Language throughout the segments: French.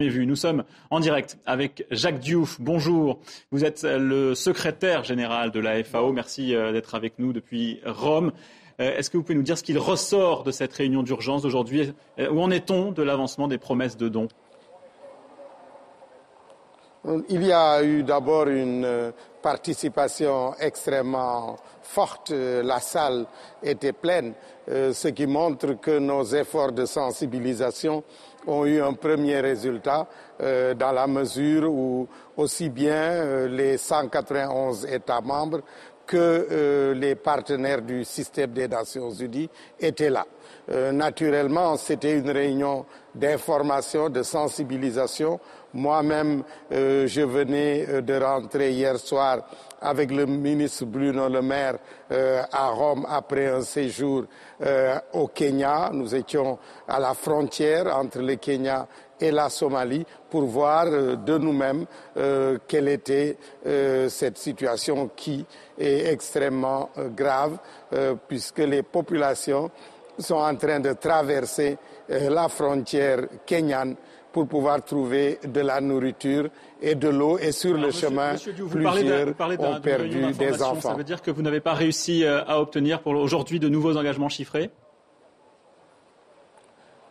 Nous sommes en direct avec Jacques Diouf. Bonjour, vous êtes le secrétaire général de la FAO. Merci d'être avec nous depuis Rome. Est-ce que vous pouvez nous dire ce qu'il ressort de cette réunion d'urgence d'aujourd'hui? Où en est-on de l'avancement des promesses de dons? Il y a eu d'abord une participation extrêmement forte. La salle était pleine, ce qui montre que nos efforts de sensibilisation ont eu un premier résultat dans la mesure où aussi bien les 191 États membres que les partenaires du système des Nations Unies étaient là. Naturellement, c'était une réunion d'information, de sensibilisation. Moi-même, je venais de rentrer hier soir avec le ministre Bruno Le Maire à Rome après un séjour au Kenya. Nous étions à la frontière entre le Kenya et la Somalie pour voir de nous-mêmes quelle était cette situation qui est extrêmement grave puisque les populations sont en train de traverser la frontière kenyane pour pouvoir trouver de la nourriture et de l'eau. Et sur le chemin, plusieurs ont perdu des enfants. Ça veut dire que vous n'avez pas réussi à obtenir pour aujourd'hui de nouveaux engagements chiffrés?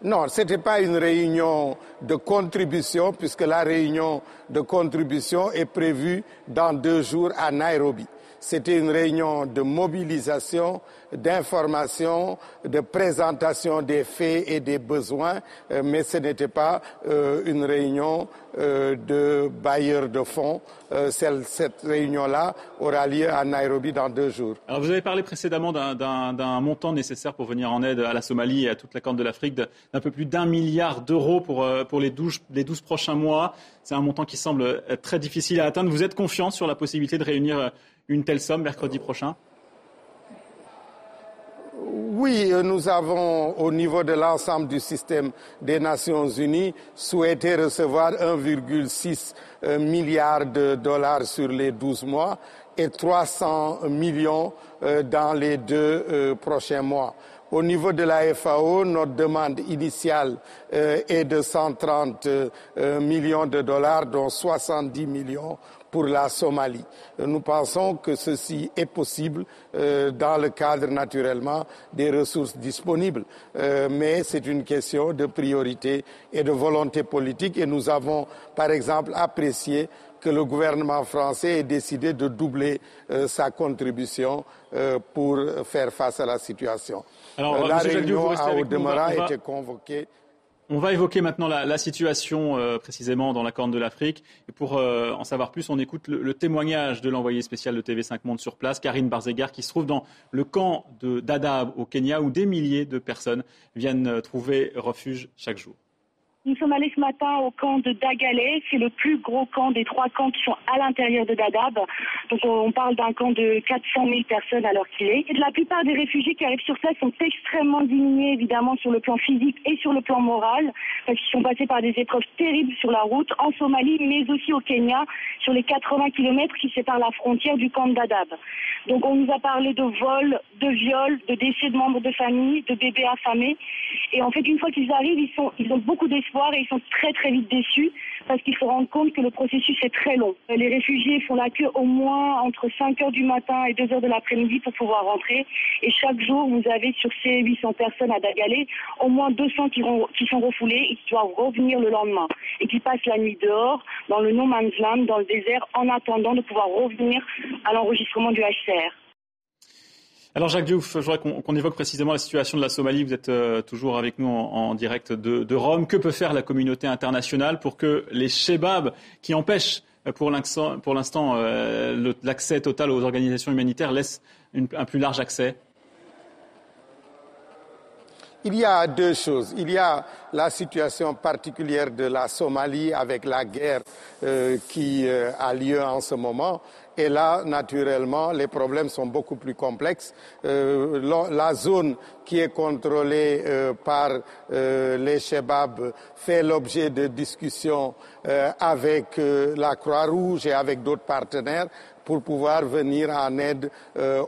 Non, ce n'était pas une réunion de contribution, puisque la réunion de contribution est prévue dans 2 jours à Nairobi. C'était une réunion de mobilisation, d'information, de présentation des faits et des besoins, mais ce n'était pas une réunion de bailleurs de fonds. Cette réunion-là aura lieu à Nairobi dans 2 jours. Alors vous avez parlé précédemment d'un montant nécessaire pour venir en aide à la Somalie et à toute la Corne de l'Afrique, d'un peu plus d'1 milliard d'euros pour les 12 prochains mois. C'est un montant qui semble très difficile à atteindre. Vous êtes confiant sur la possibilité de réunir une telle somme mercredi prochain? Oui, nous avons, au niveau de l'ensemble du système des Nations Unies, souhaité recevoir 1,6 milliard de dollars sur les 12 mois et 300 millions dans les 2 prochains mois. Au niveau de la FAO, notre demande initiale est de 130 millions de dollars, dont 70 millions pour la Somalie. Nous pensons que ceci est possible dans le cadre naturellement des ressources disponibles. Mais c'est une question de priorité et de volonté politique et nous avons par exemple apprécié que le gouvernement français ait décidé de doubler sa contribution pour faire face à la situation. Alors, la réunion a au demeurant été convoquée. On va évoquer maintenant la situation précisément dans la Corne de l'Afrique. Et pour en savoir plus, on écoute le témoignage de l'envoyé spécial de TV5 Monde sur place, Karine Barzegar, qui se trouve dans le camp de Dadaab au Kenya, où des milliers de personnes viennent trouver refuge chaque jour. Nous sommes allés ce matin au camp de Dagale. C'est le plus gros camp des 3 camps qui sont à l'intérieur de Dadaab. Donc on parle d'un camp de 400 000 personnes à l'heure qu'il est. Et la plupart des réfugiés qui arrivent sur place sont extrêmement diminués, évidemment, sur le plan physique et sur le plan moral, parce qu'ils sont passés par des épreuves terribles sur la route, en Somalie, mais aussi au Kenya, sur les 80 kilomètres qui séparent la frontière du camp de Dadaab. Donc on nous a parlé de vols, de viols, de décès de membres de famille, de bébés affamés. Et en fait, une fois qu'ils arrivent, ils ont beaucoup d'espoir et ils sont très très vite déçus parce qu'il faut rendre compte que le processus est très long. Les réfugiés font la queue au moins entre 5 heures du matin et 2 heures de l'après-midi pour pouvoir rentrer. Et chaque jour, vous avez sur ces 800 personnes à Dagale, au moins 200 qui sont refoulés et qui doivent revenir le lendemain. Et qui passent la nuit dehors, dans le no man's land, dans le désert, en attendant de pouvoir revenir à l'enregistrement du HCR. Alors Jacques Diouf, je voudrais qu'on évoque précisément la situation de la Somalie. Vous êtes toujours avec nous en direct de Rome. Que peut faire la communauté internationale pour que les shebabs qui empêchent pour l'instant l'accès total aux organisations humanitaires laissent un plus large accès? Il y a 2 choses. Il y a la situation particulière de la Somalie avec la guerre qui a lieu en ce moment. Et là, naturellement, les problèmes sont beaucoup plus complexes. La zone qui est contrôlée par les shebabs fait l'objet de discussions avec la Croix-Rouge et avec d'autres partenaires pour pouvoir venir en aide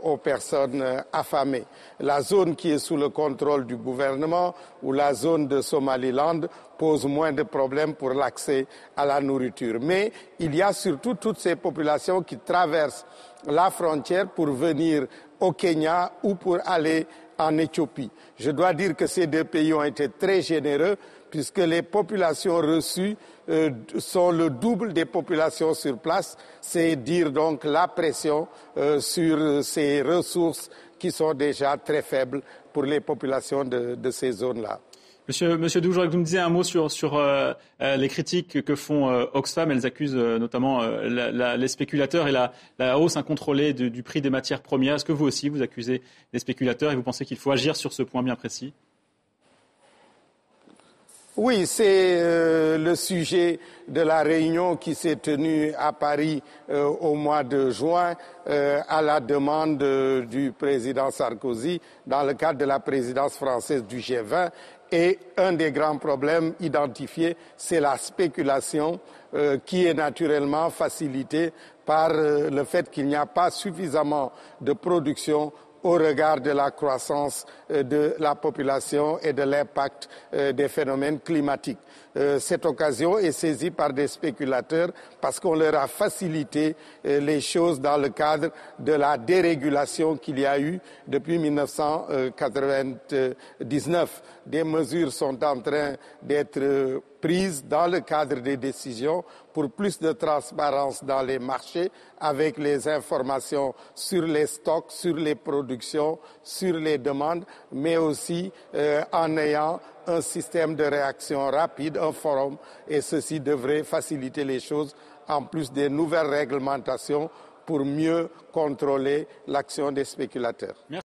aux personnes affamées. La zone qui est sous le contrôle du gouvernement ou la zone de Somalie Somaliland pose moins de problèmes pour l'accès à la nourriture. Mais il y a surtout toutes ces populations qui traversent la frontière pour venir au Kenya ou pour aller en Éthiopie. Je dois dire que ces deux pays ont été très généreux puisque les populations reçues sont le double des populations sur place. C'est dire donc la pression sur ces ressources qui sont déjà très faibles pour les populations de ces zones-là. Monsieur Dou, je voudrais que vous me disiez un mot sur les critiques que font Oxfam. Elles accusent notamment les spéculateurs et la hausse incontrôlée du prix des matières premières. Est-ce que vous aussi, vous accusez les spéculateurs et vous pensez qu'il faut agir sur ce point bien précis ? Oui, c'est le sujet de la réunion qui s'est tenue à Paris au mois de juin à la demande du président Sarkozy dans le cadre de la présidence française du G20. Et un des grands problèmes identifiés, c'est la spéculation qui est naturellement facilitée par le fait qu'il n'y a pas suffisamment de production au regard de la croissance de la population et de l'impact des phénomènes climatiques. Cette occasion est saisie par des spéculateurs parce qu'on leur a facilité les choses dans le cadre de la dérégulation qu'il y a eu depuis 1999. Des mesures sont en train d'être prises dans le cadre des décisions pour plus de transparence dans les marchés avec les informations sur les stocks, sur les productions, sur les demandes, mais aussi en ayant un système de réaction rapide, un forum, et ceci devrait faciliter les choses en plus des nouvelles réglementations pour mieux contrôler l'action des spéculateurs. Merci.